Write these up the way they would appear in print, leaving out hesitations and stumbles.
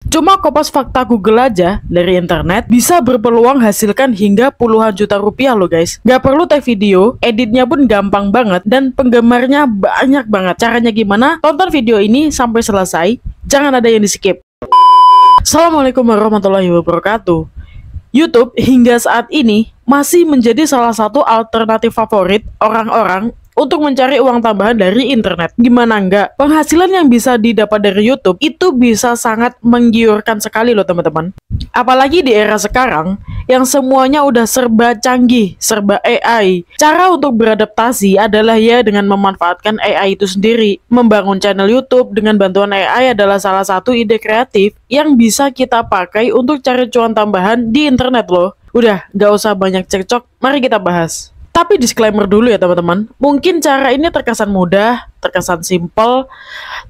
Cuma kopas fakta Google aja dari internet bisa berpeluang hasilkan hingga puluhan juta rupiah loh guys. Gak perlu tag video, editnya pun gampang banget dan penggemarnya banyak banget. Caranya gimana? Tonton video ini sampai selesai, jangan ada yang di skip. Assalamualaikum warahmatullahi wabarakatuh. YouTube hingga saat ini masih menjadi salah satu alternatif favorit orang-orang untuk mencari uang tambahan dari internet. Gimana enggak? Penghasilan yang bisa didapat dari YouTube itu bisa sangat menggiurkan sekali loh teman-teman. Apalagi di era sekarang yang semuanya udah serba canggih, serba AI. Cara untuk beradaptasi adalah ya dengan memanfaatkan AI itu sendiri. Membangun channel YouTube dengan bantuan AI adalah salah satu ide kreatif yang bisa kita pakai untuk cari cuan tambahan di internet loh. Udah, gak usah banyak cekcok, mari kita bahas. Tapi disclaimer dulu ya teman-teman, mungkin cara ini terkesan mudah, terkesan simple,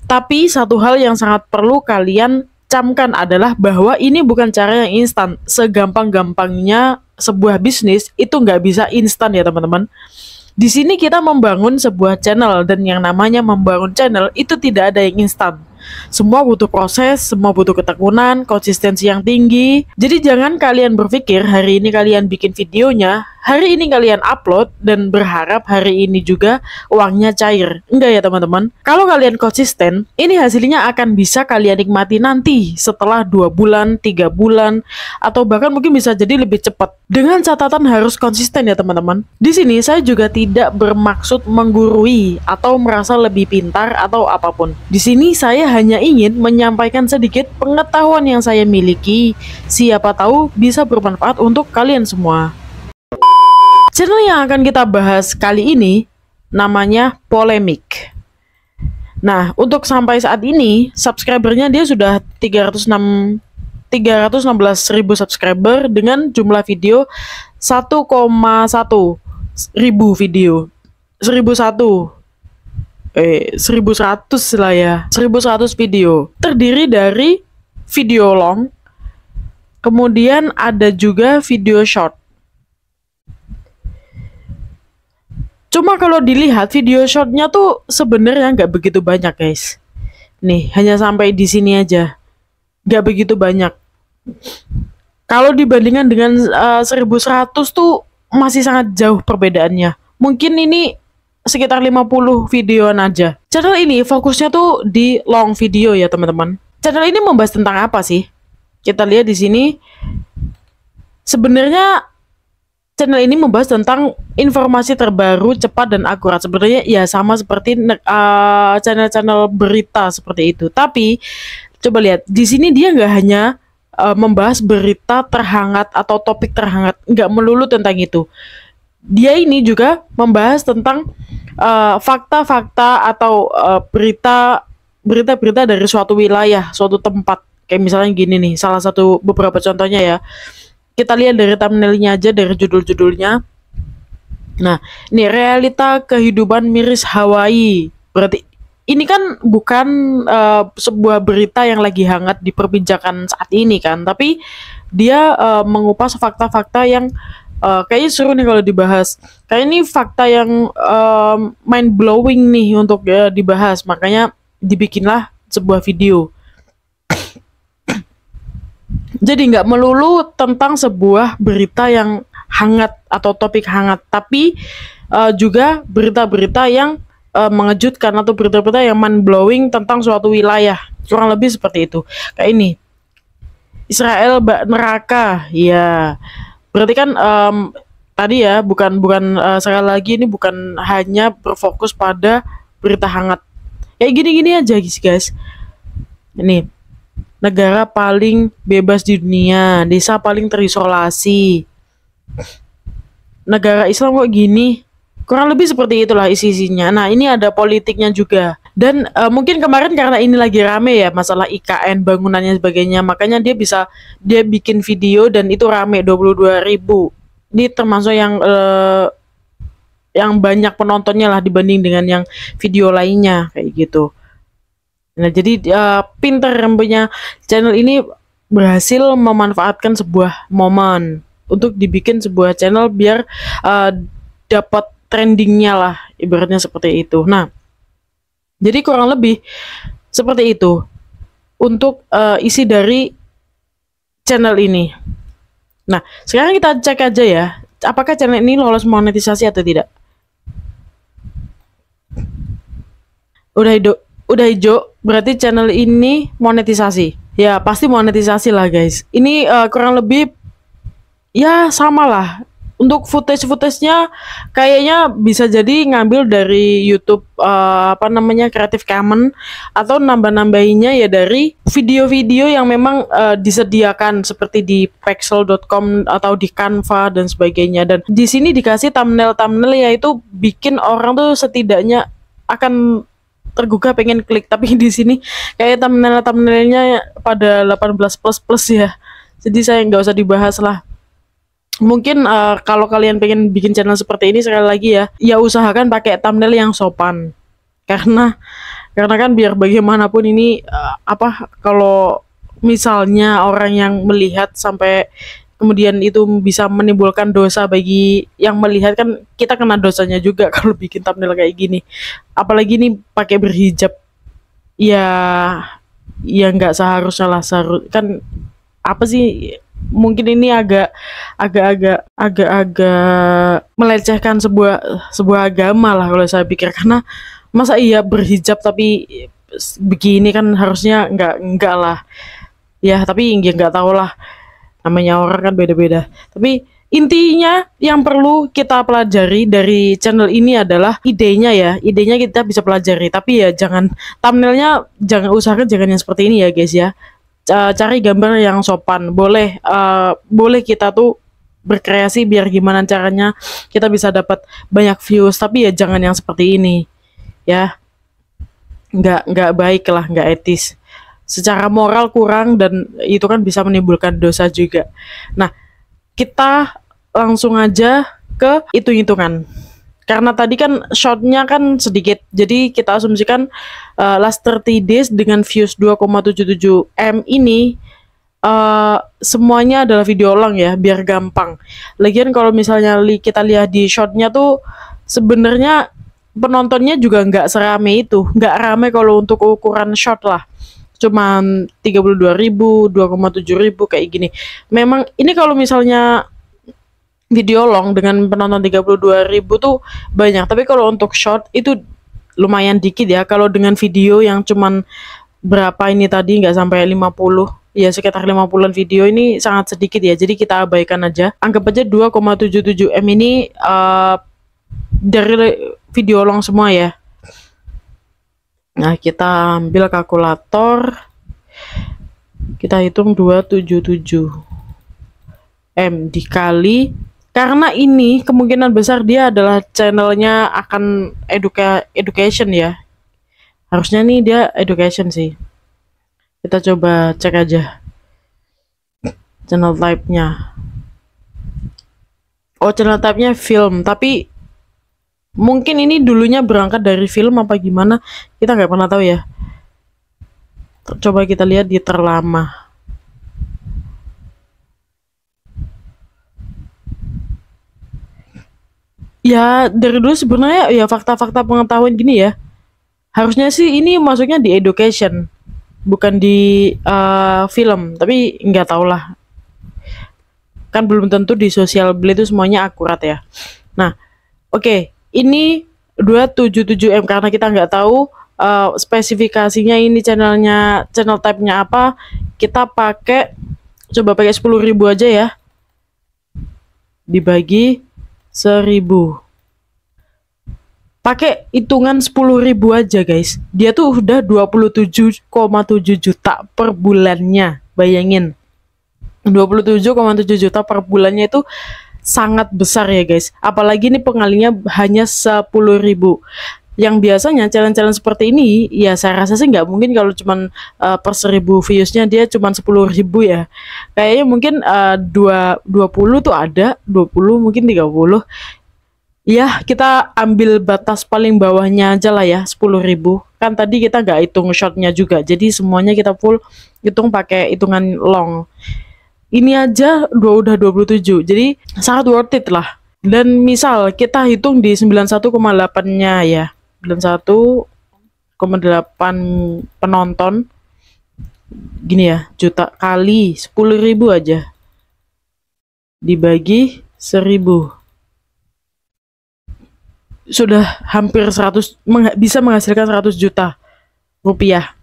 tapi satu hal yang sangat perlu kalian camkan adalah bahwa ini bukan cara yang instan. Segampang-gampangnya sebuah bisnis itu nggak bisa instan ya teman-teman. Di sini kita membangun sebuah channel dan yang namanya membangun channel itu tidak ada yang instan. Semua butuh proses, semua butuh ketekunan, konsistensi yang tinggi. Jadi jangan kalian berpikir hari ini kalian bikin videonya, hari ini kalian upload dan berharap hari ini juga uangnya cair. Enggak ya teman-teman. Kalau kalian konsisten, ini hasilnya akan bisa kalian nikmati nanti setelah 2 bulan, 3 bulan, atau bahkan mungkin bisa jadi lebih cepat. Dengan catatan harus konsisten ya teman-teman. Di sini saya juga tidak bermaksud menggurui atau merasa lebih pintar atau apapun. Di sini saya hanya ingin menyampaikan sedikit pengetahuan yang saya miliki. Siapa tahu bisa bermanfaat untuk kalian semua. Channel yang akan kita bahas kali ini namanya Polemik. Nah, untuk sampai saat ini subscribernya dia sudah 316.000 subscriber dengan jumlah video 1,1 ribu video. 1100 lah ya, 1100 video. Terdiri dari video long, kemudian ada juga video short. Cuma kalau dilihat video shortnya tuh sebenarnya nggak begitu banyak guys. Nih, hanya sampai di sini aja. Nggak begitu banyak. Kalau dibandingkan dengan 1100 tuh masih sangat jauh perbedaannya. Mungkin ini sekitar 50 videoan aja. Channel ini fokusnya tuh di long video ya teman-teman. Channel ini membahas tentang apa sih? Kita lihat di sini. Sebenarnya channel ini membahas tentang informasi terbaru, cepat dan akurat. Sebenarnya ya sama seperti channel-channel berita seperti itu. Tapi coba lihat di sini dia nggak hanya membahas berita terhangat atau topik terhangat, nggak melulu tentang itu. Dia ini juga membahas tentang fakta-fakta atau berita-berita dari suatu wilayah, suatu tempat. Kayak misalnya gini nih, salah satu beberapa contohnya ya. Kita lihat dari thumbnailnya aja, dari judul-judulnya. Nah, ini realita kehidupan miris Hawaii. Berarti ini kan bukan sebuah berita yang lagi hangat diperbincangkan saat ini kan, tapi dia mengupas fakta-fakta yang kayaknya seru nih kalau dibahas. Kayak ini fakta yang mind blowing nih untuk dibahas. Makanya dibikinlah sebuah video. Jadi nggak melulu tentang sebuah berita yang hangat atau topik hangat, tapi juga berita-berita yang mengejutkan atau berita-berita yang mind blowing tentang suatu wilayah. Kurang lebih seperti itu. Kayak ini, Israel bak neraka, ya. Berarti kan tadi ya bukan sekali lagi ini bukan hanya berfokus pada berita hangat. Kayak gini-gini aja guys. Ini negara paling bebas di dunia, desa paling terisolasi. Negara Islam kok gini? Kurang lebih seperti itulah isi-isinya. Nah, ini ada politiknya juga. Dan mungkin kemarin karena ini lagi rame ya masalah IKN, bangunannya sebagainya, makanya dia bikin video dan itu rame 22.000. Ini termasuk yang banyak penontonnya lah dibanding dengan yang video lainnya kayak gitu. Nah, jadi pinter yang punya channel ini berhasil memanfaatkan sebuah momen untuk dibikin sebuah channel biar dapat trendingnya lah, ibaratnya seperti itu. Nah, jadi kurang lebih seperti itu. untuk isi dari channel ini. Nah, sekarang kita cek aja ya, apakah channel ini lolos monetisasi atau tidak. Udah hijau, berarti channel ini monetisasi. Ya, pasti monetisasi lah guys. Ini kurang lebih ya sama lah. Untuk footage-nya kayaknya bisa jadi ngambil dari YouTube apa namanya Creative Commons, atau nambah-nambahinnya ya dari video-video yang memang disediakan seperti di pexel.com atau di Canva dan sebagainya. Dan di sini dikasih thumbnail yaitu bikin orang tuh setidaknya akan tergugah pengen klik, tapi di sini kayak thumbnailnya pada 18+ ya. Jadi saya nggak usah dibahas lah. Mungkin kalau kalian pengen bikin channel seperti ini, sekali lagi ya usahakan pakai thumbnail yang sopan, karena kan biar bagaimanapun ini apa, kalau misalnya orang yang melihat sampai kemudian itu bisa menimbulkan dosa bagi yang melihat, kan kita kena dosanya juga kalau bikin thumbnail kayak gini. Apalagi ini pakai berhijab, ya nggak seharusnya lah. Kan apa sih, mungkin ini agak melecehkan sebuah agama lah kalau saya pikir, karena masa iya berhijab tapi begini, kan harusnya enggak lah ya. Tapi ya nggak tahu lah, namanya orang kan beda-beda. Tapi intinya yang perlu kita pelajari dari channel ini adalah idenya ya. Idenya kita bisa pelajari, tapi ya jangan thumbnailnya, usahakan jangan yang seperti ini ya guys ya. Cari gambar yang sopan. Boleh kita tuh berkreasi biar gimana caranya kita bisa dapat banyak views, tapi ya jangan yang seperti ini ya. Nggak baik lah, nggak etis, secara moral kurang, dan itu kan bisa menimbulkan dosa juga. Nah, kita langsung aja ke hitung-hitungan. Karena tadi kan shotnya kan sedikit, jadi kita asumsikan last 30 days dengan views 2,77 M ini semuanya adalah video long ya, biar gampang. Lagian kalau misalnya kita lihat di shotnya tuh sebenarnya penontonnya juga nggak serame itu, nggak rame kalau untuk ukuran short lah. Cuman 32.000, 2,7.000 kayak gini. Memang ini kalau misalnya video long dengan penonton 32.000 tuh banyak, tapi kalau untuk short itu lumayan dikit ya. Kalau dengan video yang cuman berapa ini tadi, nggak sampai 50 ya, sekitar 50-an video, ini sangat sedikit ya. Jadi kita abaikan aja, anggap aja 2,77 M ini dari video long semua ya. Nah, kita ambil kalkulator, kita hitung 277 M dikali, karena ini kemungkinan besar dia adalah channelnya akan education ya. Harusnya nih dia education sih. Kita coba cek aja channel type-nya. Oh, channel type-nya film, tapi mungkin ini dulunya berangkat dari film apa gimana, kita nggak pernah tahu ya. Coba kita lihat di terlama. Ya dari dulu sebenarnya ya, fakta-fakta pengetahuan gini ya, harusnya sih ini masuknya di education, bukan di film. Tapi nggak tahu lah, kan belum tentu di sosial blade itu semuanya akurat ya. Nah, oke, ini 277 M karena kita nggak tahu spesifikasinya ini channel type-nya apa. Kita coba pakai 10.000 aja ya, dibagi 1000, pakai hitungan 10.000 aja guys, dia tuh udah 27,7 juta per bulannya. Bayangin, 27,7 juta per bulannya itu sangat besar ya guys. Apalagi ini pengalinya hanya 10.000. Yang biasanya challenge-challenge seperti ini ya, saya rasa sih nggak mungkin kalau cuman per 1000 viewsnya dia cuman 10.000 ya. Kayaknya mungkin 20 tuh ada, 20 mungkin 30 ya. Kita ambil batas paling bawahnya aja lah ya, 10.000. Kan tadi kita nggak hitung shotnya juga, jadi semuanya kita full hitung pakai hitungan long. Ini aja udah 27, jadi sangat worth it lah. Dan misal kita hitung di 91,8-nya ya, 91,8 penonton, Gini ya, juta kali 10.000 aja dibagi 1.000 sudah hampir 100, bisa menghasilkan 100 juta rupiah.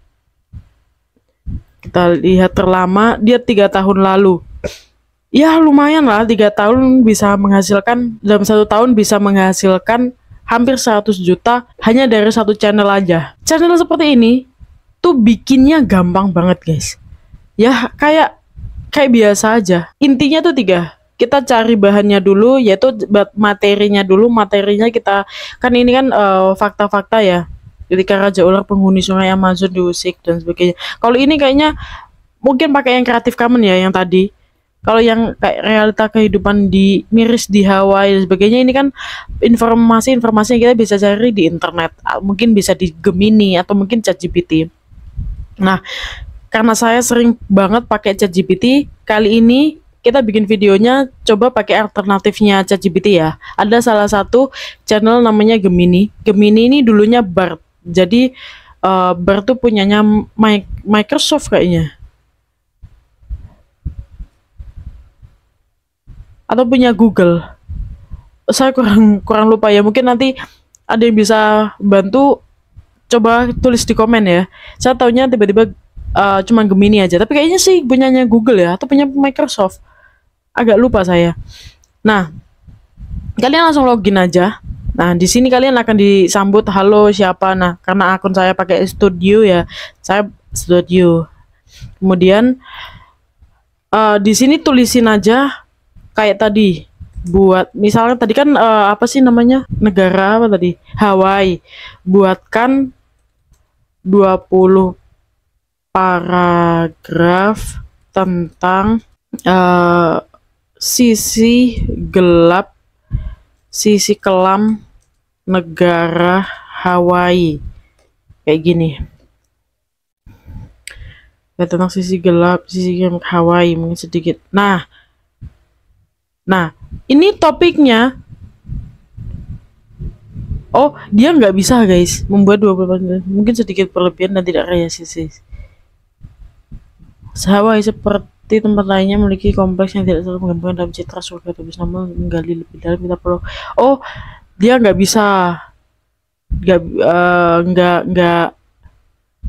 Kita lihat terlama dia 3 tahun lalu. Ya lumayan lah, 3 tahun bisa menghasilkan, dalam 1 tahun bisa menghasilkan hampir 100 juta hanya dari satu channel aja. Channel seperti ini tuh bikinnya gampang banget guys. Ya kayak biasa aja. Intinya tuh 3. Kita cari bahannya dulu, yaitu materinya dulu. Materinya kita, kan ini kan fakta-fakta ya. Ketika Raja Ular penghuni sungai Amazon diusik dan sebagainya. Kalau ini kayaknya mungkin pakai yang Creative Commons ya, yang tadi. Kalau yang kayak realita kehidupan di miris di Hawaii dan sebagainya, ini kan informasi-informasi yang kita bisa cari di internet. Mungkin bisa di Gemini atau mungkin ChatGPT. Nah, karena saya sering banget pakai ChatGPT, kali ini kita bikin videonya coba pakai alternatifnya ChatGPT ya. Ada salah satu channel namanya Gemini. Gemini ini dulunya BART. Jadi BART tuh punyanya Microsoft kayaknya. Atau punya Google. Saya kurang lupa ya. Mungkin nanti ada yang bisa bantu, coba tulis di komen ya. Saya taunya tiba-tiba cuma Gemini aja, tapi kayaknya sih punyanya Google ya, atau punya Microsoft. Agak lupa saya. Nah, kalian langsung login aja. Nah, di sini kalian akan disambut halo siapa. Nah, karena akun saya pakai studio ya, saya studio. Kemudian di sini tulisin aja kayak tadi. Buat misalnya tadi kan apa sih namanya? Negara apa tadi? Hawaii. Buatkan 20 paragraf tentang sisi gelap, sisi kelam negara Hawaii. Kayak gini. Ya, tentang sisi gelap, sisi Hawaii mungkin sedikit. Nah, ini topiknya. Oh, dia nggak bisa guys membuat 20, mungkin sedikit berlebihan dan tidak realistis. Hawaii seperti tempat lainnya memiliki kompleks yang tidak selalu menggabungkan dalam citra surga tapi namun menggali lebih dalam kita perlu. Oh, dia nggak bisa,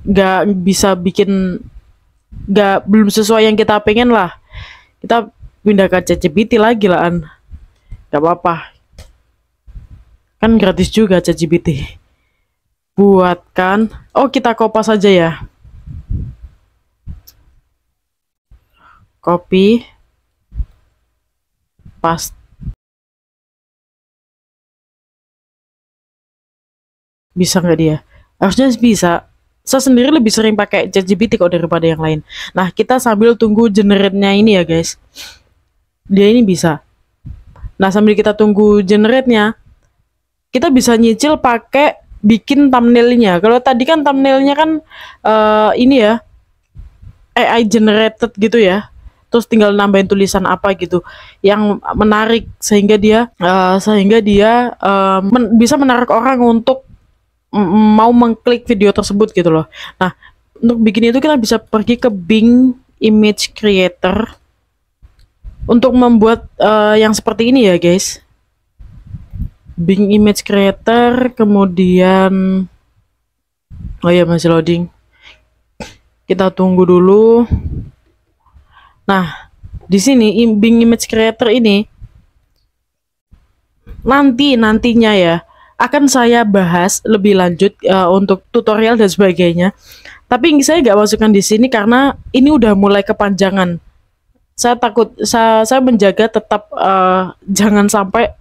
nggak bisa bikin, belum sesuai yang kita pengen lah. Kita pindah ke ChatGPT lagi lah, nggak apa-apa. Kan gratis juga ChatGPT. Buatkan. Oh, kita kopas saja ya. Copy. Paste. Bisa nggak dia? Harusnya bisa. Saya sendiri lebih sering pakai ChatGPT kok daripada yang lain. Nah, kita sambil tunggu generate-nya ini ya guys. Dia ini bisa. Nah, sambil kita tunggu generate-nya, kita bisa nyicil pakai bikin thumbnailnya. Kalau tadi kan thumbnailnya kan ini ya, AI generated gitu ya. Terus tinggal nambahin tulisan apa gitu yang menarik sehingga dia bisa menarik orang untuk mau mengklik video tersebut gitu loh. Nah, untuk bikin itu kita bisa pergi ke Bing Image Creator untuk membuat yang seperti ini ya guys. Bing Image Creator, kemudian oh ya masih loading. Kita tunggu dulu. Nah, di sini Bing Image Creator ini nantinya ya akan saya bahas lebih lanjut untuk tutorial dan sebagainya. Tapi saya nggak masukkan di sini karena ini udah mulai kepanjangan. Saya takut, saya menjaga tetap jangan sampai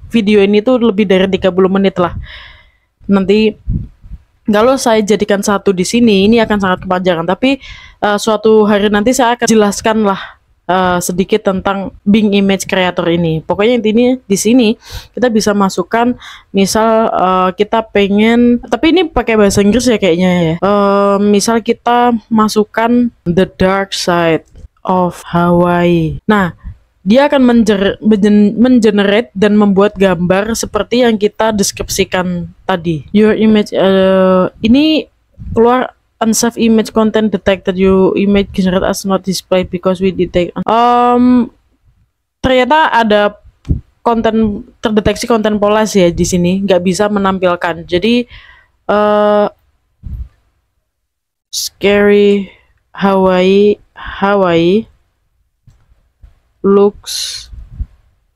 video ini tuh lebih dari 30 menit lah. Nanti kalau saya jadikan satu di sini, ini akan sangat kepanjangan. Tapi suatu hari nanti saya akan jelaskan lah sedikit tentang Bing Image Creator ini. Pokoknya intinya di sini kita bisa masukkan, misal kita pengen, tapi ini pakai bahasa Inggris ya kayaknya ya. Misal kita masukkan The Dark Side of Hawaii. Nah, dia akan mengenerate dan membuat gambar seperti yang kita deskripsikan tadi. Your image ini keluar unsafe image content detected, you image generated as not displayed because we detect. Ternyata ada konten terdeteksi konten polas ya di sini, nggak bisa menampilkan. Jadi scary Hawaii looks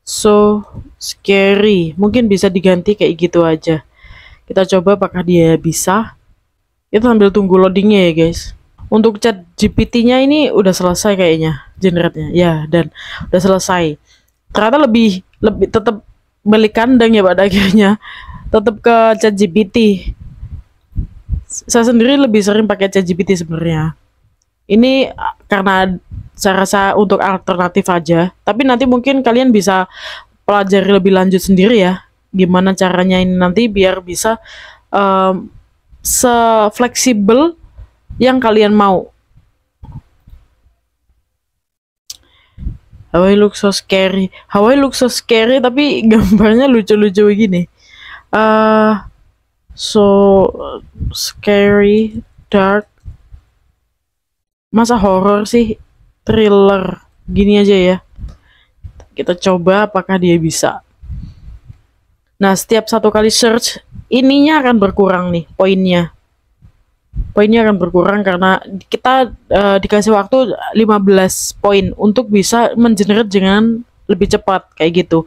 so scary. Mungkin bisa diganti kayak gitu aja. Kita coba apakah dia bisa. Itu sambil tunggu loadingnya ya guys. Untuk chat GPT-nya ini udah selesai kayaknya generate-nya. Ya, dan udah selesai. Ternyata lebih tetap balik kandang ya pada akhirnya. Tetap ke chat GPT. Saya sendiri lebih sering pakai chat GPT sebenarnya. Ini karena saya rasa untuk alternatif aja. Tapi nanti mungkin kalian bisa pelajari lebih lanjut sendiri ya. Gimana caranya ini nanti biar bisa se-fleksibel yang kalian mau. Hawaii looks so scary. Hawaii looks so scary tapi gambarnya lucu-lucu begini. So scary, dark. Masa horror sih? Thriller. Gini aja ya. Kita coba apakah dia bisa. Nah, setiap satu kali search, ininya akan berkurang nih, poinnya. Poinnya akan berkurang karena kita dikasih waktu 15 poin untuk bisa mengenerate dengan lebih cepat, kayak gitu.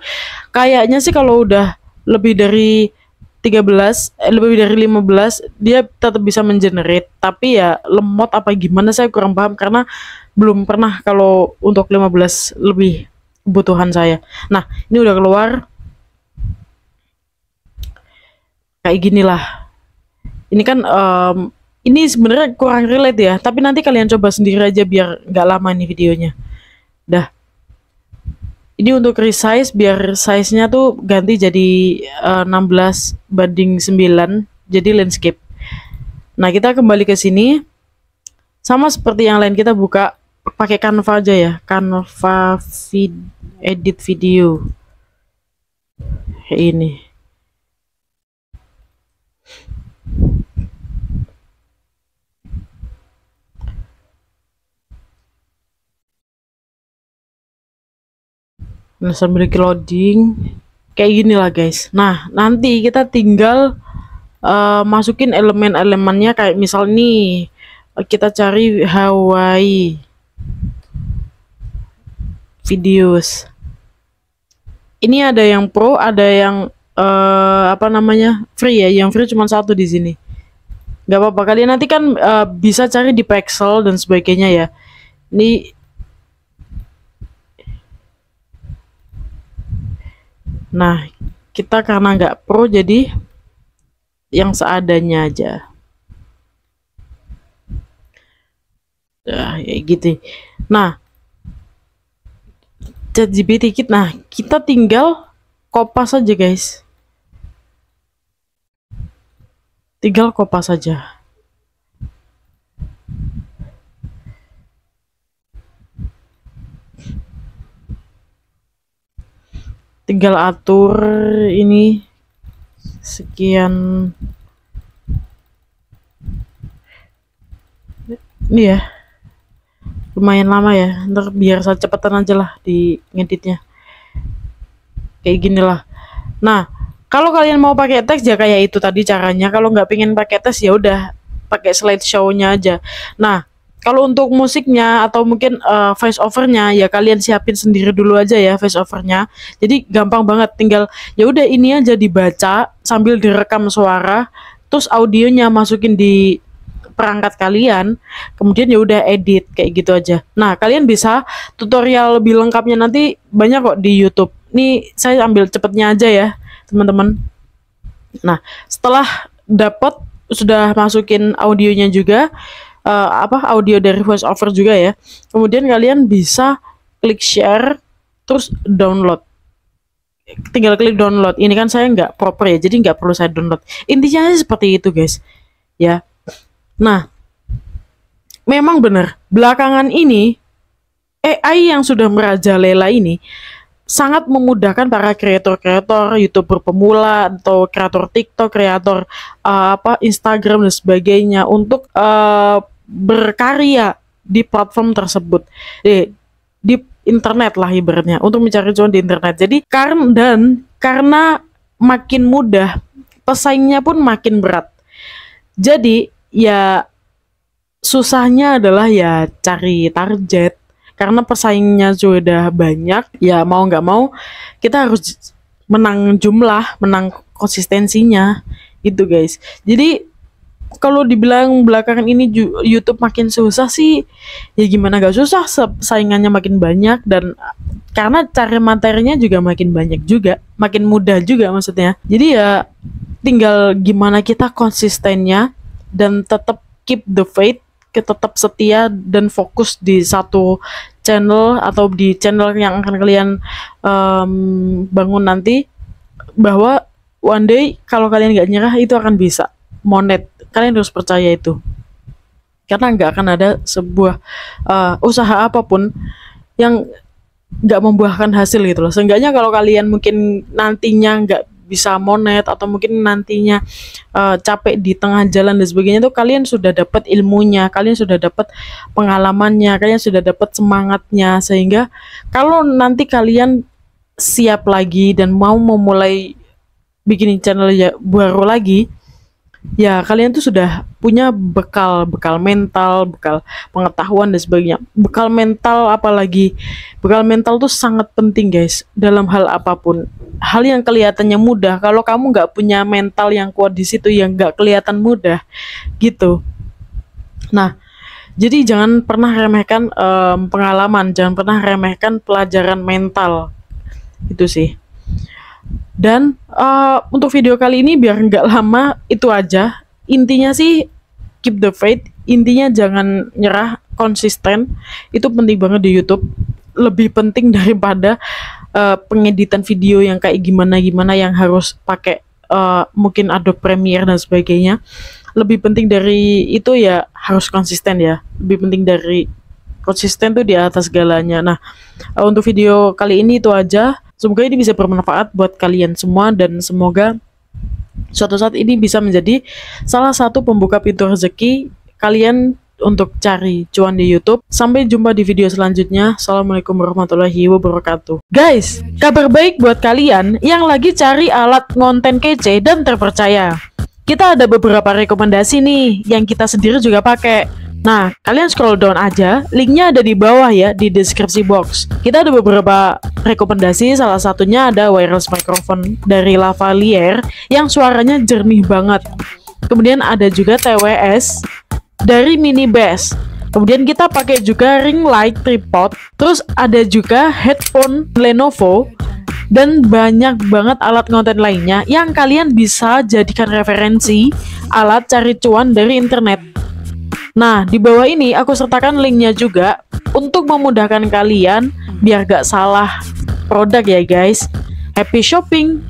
Kayaknya sih kalau udah lebih dari 13, lebih dari 15, dia tetap bisa mengenerate. Tapi ya lemot apa gimana saya kurang paham karena belum pernah kalau untuk 15 lebih kebutuhan saya. Nah, ini udah keluar. Kayak ginilah. Ini kan ini sebenarnya kurang relate ya, tapi nanti kalian coba sendiri aja biar nggak lama nih videonya. Dah. Ini untuk resize biar size-nya tuh ganti jadi 16:9 jadi landscape. Nah, kita kembali ke sini. Sama seperti yang lain kita buka pakai Canva aja ya. Canva edit video. Kayak ini. Nah, sambil loading kayak gini lah guys. Nah, nanti kita tinggal masukin elemen-elemennya kayak misal nih kita cari Hawaii videos. Ini ada yang pro, ada yang apa namanya, free ya. Yang free cuma satu di sini. Gak apa-apa, kalian nanti kan bisa cari di Pexel dan sebagainya ya. Ini nah, kita karena nggak pro jadi yang seadanya aja. Ya, kayak gitu. Nah, ChatGPT kita, nah kita tinggal kopas aja guys. Tinggal kopas saja. Tinggal atur ini sekian. Ini ya. Lumayan lama ya. Ntar biar saya cepetan aja lah di ngeditnya. Kayak gini lah. Nah, kalau kalian mau pakai teks ya kayak itu tadi caranya. Kalau nggak pengen pakai teks ya udah pakai slideshow-nya aja. Nah, kalau untuk musiknya atau mungkin voice overnya ya kalian siapin sendiri dulu aja ya voice overnya. Jadi gampang banget, tinggal ya udah ini aja dibaca sambil direkam suara, terus audionya masukin di perangkat kalian, kemudian ya udah edit kayak gitu aja. Nah, kalian bisa tutorial lebih lengkapnya nanti banyak kok di YouTube. Nih saya ambil cepetnya aja ya, teman-teman. Nah, setelah dapat sudah masukin audionya juga, audio dari voice over juga ya. Kemudian kalian bisa klik share, terus download. Tinggal klik download. Ini kan saya nggak proper ya, jadi nggak perlu saya download. Intinya seperti itu guys, ya. Nah, memang benar belakangan ini AI yang sudah merajalela ini sangat memudahkan para kreator-kreator, YouTuber pemula atau kreator TikTok, kreator Instagram dan sebagainya untuk berkarya di platform tersebut. Di internet lah ibaratnya, untuk mencari cuan di internet. Jadi karena makin mudah, pesaingnya pun makin berat. Jadi ya susahnya adalah ya cari target, karena pesaingnya sudah banyak. Ya mau nggak mau kita harus menang jumlah, menang konsistensinya gitu guys. Jadi kalau dibilang belakangan ini YouTube makin susah sih, ya gimana gak susah, saingannya makin banyak, dan karena cari materinya juga makin banyak juga, makin mudah juga maksudnya. Jadi ya tinggal gimana kita konsistennya dan tetap keep the faith, tetap setia dan fokus di satu channel atau di channel yang akan kalian bangun nanti, bahwa one day kalau kalian gak nyerah itu akan bisa monet. Kalian harus percaya itu, karena nggak akan ada sebuah usaha apapun yang nggak membuahkan hasil gitu loh. Seenggaknya kalau kalian mungkin nantinya nggak bisa monet, atau mungkin nantinya capek di tengah jalan dan sebagainya, itu kalian sudah dapat ilmunya, kalian sudah dapat pengalamannya, kalian sudah dapat semangatnya, sehingga kalau nanti kalian siap lagi dan mau memulai bikin channel ya baru lagi, ya kalian tuh sudah punya bekal mental, bekal pengetahuan dan sebagainya. Bekal mental, apalagi bekal mental tuh sangat penting guys dalam hal apapun. Hal yang kelihatannya mudah, kalau kamu nggak punya mental yang kuat di situ, yang nggak kelihatan mudah gitu. Nah, jadi jangan pernah remehkan pengalaman, jangan pernah remehkan pelajaran mental, itu sih. Dan untuk video kali ini biar nggak lama, itu aja. Intinya sih keep the faith, intinya jangan nyerah, konsisten. Itu penting banget di YouTube, lebih penting daripada pengeditan video yang kayak gimana yang harus pakai mungkin Adobe Premiere dan sebagainya. Lebih penting dari itu ya harus konsisten ya. Lebih penting dari konsisten tuh di atas segalanya. Nah, untuk video kali ini itu aja. Semoga ini bisa bermanfaat buat kalian semua, dan semoga suatu saat ini bisa menjadi salah satu pembuka pintu rezeki kalian untuk cari cuan di YouTube. Sampai jumpa di video selanjutnya. Assalamualaikum warahmatullahi wabarakatuh. Guys, kabar baik buat kalian yang lagi cari alat konten kece dan terpercaya. Kita ada beberapa rekomendasi nih yang kita sendiri juga pakai. Nah, kalian scroll down aja, linknya ada di bawah ya, di deskripsi box. Kita ada beberapa rekomendasi, salah satunya ada wireless microphone dari Lavalier yang suaranya jernih banget. Kemudian ada juga TWS dari Mini Bass. Kemudian kita pakai juga ring light tripod. Terus ada juga headphone Lenovo, dan banyak banget alat konten lainnya yang kalian bisa jadikan referensi alat cari cuan dari internet. Nah, di bawah ini aku sertakan linknya juga untuk memudahkan kalian biar gak salah produk ya guys. Happy shopping!